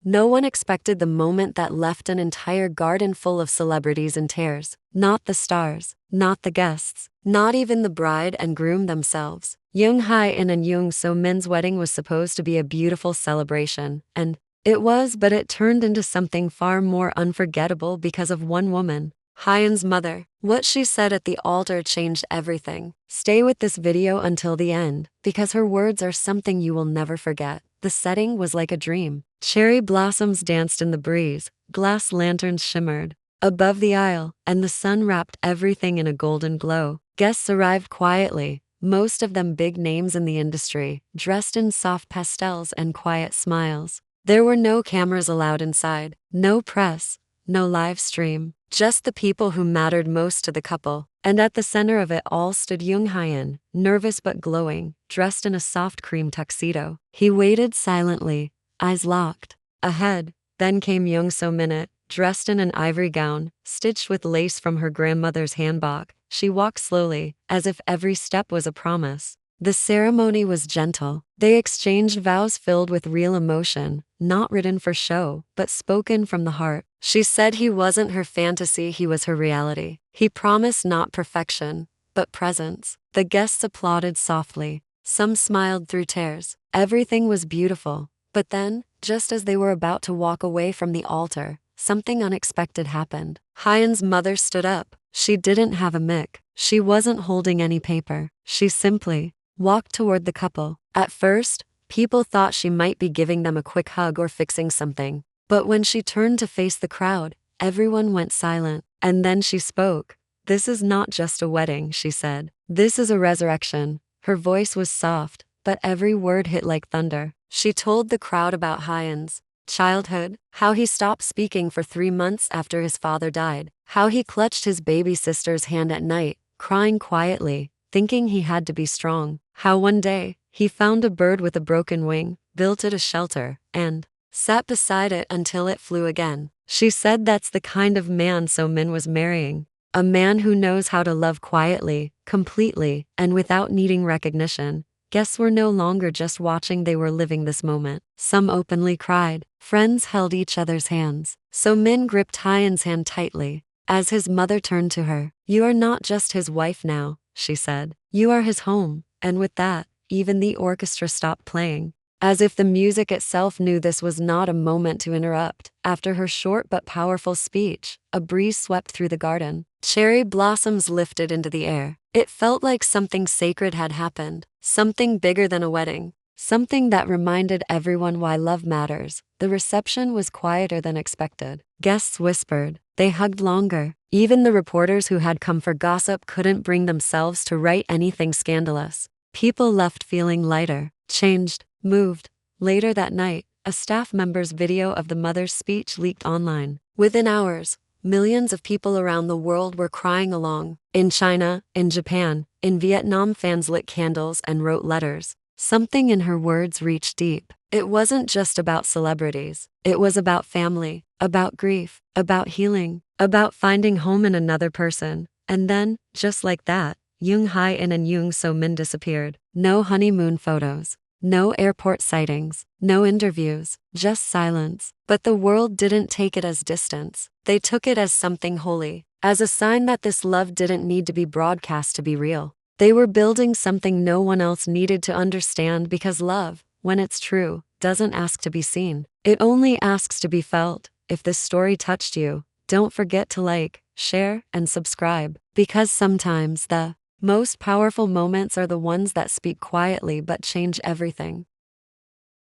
No one expected the moment that left an entire garden full of celebrities in tears. Not the stars, not the guests, not even the bride and groom themselves. Jung Hae In and Jung So Min's wedding was supposed to be a beautiful celebration, and it was, but it turned into something far more unforgettable because of one woman. Hyen's mother. What she said at the altar changed everything. Stay with this video until the end, because her words are something you will never forget. The setting was like a dream. Cherry blossoms danced in the breeze, glass lanterns shimmered above the aisle, and the sun wrapped everything in a golden glow. Guests arrived quietly, most of them big names in the industry, dressed in soft pastels and quiet smiles. There were no cameras allowed inside, no press, no live stream. Just the people who mattered most to the couple. And at the center of it all stood Jung Hae In, nervous but glowing, dressed in a soft cream tuxedo. He waited silently, eyes locked. Ahead, then came Jung So Min, dressed in an ivory gown, stitched with lace from her grandmother's handbag. She walked slowly, as if every step was a promise. The ceremony was gentle. They exchanged vows filled with real emotion, not written for show, but spoken from the heart. She said he wasn't her fantasy, he was her reality. He promised not perfection, but presence. The guests applauded softly. Some smiled through tears. Everything was beautiful. But then, just as they were about to walk away from the altar, something unexpected happened. Hyen's mother stood up. She didn't have a mic. She wasn't holding any paper. She simply walked toward the couple. At first, people thought she might be giving them a quick hug or fixing something. But when she turned to face the crowd, everyone went silent. And then she spoke. "This is not just a wedding," she said. "This is a resurrection." Her voice was soft, but every word hit like thunder. She told the crowd about Hyen's childhood, how he stopped speaking for 3 months after his father died, how he clutched his baby sister's hand at night, crying quietly, thinking he had to be strong, how one day, he found a bird with a broken wing, built it a shelter, and sat beside it until it flew again. She said that's the kind of man So Min was marrying. A man who knows how to love quietly, completely, and without needing recognition. Guests were no longer just watching, they were living this moment. Some openly cried. Friends held each other's hands. So Min gripped Hyen's hand tightly. As his mother turned to her, "You are not just his wife now," she said. "You are his home." And with that, even the orchestra stopped playing. As if the music itself knew this was not a moment to interrupt. After her short but powerful speech, a breeze swept through the garden. Cherry blossoms lifted into the air. It felt like something sacred had happened, something bigger than a wedding, something that reminded everyone why love matters. The reception was quieter than expected. Guests whispered. They hugged longer. Even the reporters who had come for gossip couldn't bring themselves to write anything scandalous. People left feeling lighter, changed, moved. Later that night, a staff member's video of the mother's speech leaked online. Within hours, millions of people around the world were crying along. In China, in Japan, in Vietnam, fans lit candles and wrote letters. Something in her words reached deep. It wasn't just about celebrities. It was about family, about grief, about healing, about finding home in another person. And then, just like that, Jung Hae In and Jung So Min disappeared. No honeymoon photos. No airport sightings, no interviews, just silence. But the world didn't take it as distance. They took it as something holy, as a sign that this love didn't need to be broadcast to be real. They were building something no one else needed to understand, because love, when it's true, doesn't ask to be seen. It only asks to be felt. If this story touched you, don't forget to like, share, and subscribe, because sometimes the most powerful moments are the ones that speak quietly but change everything.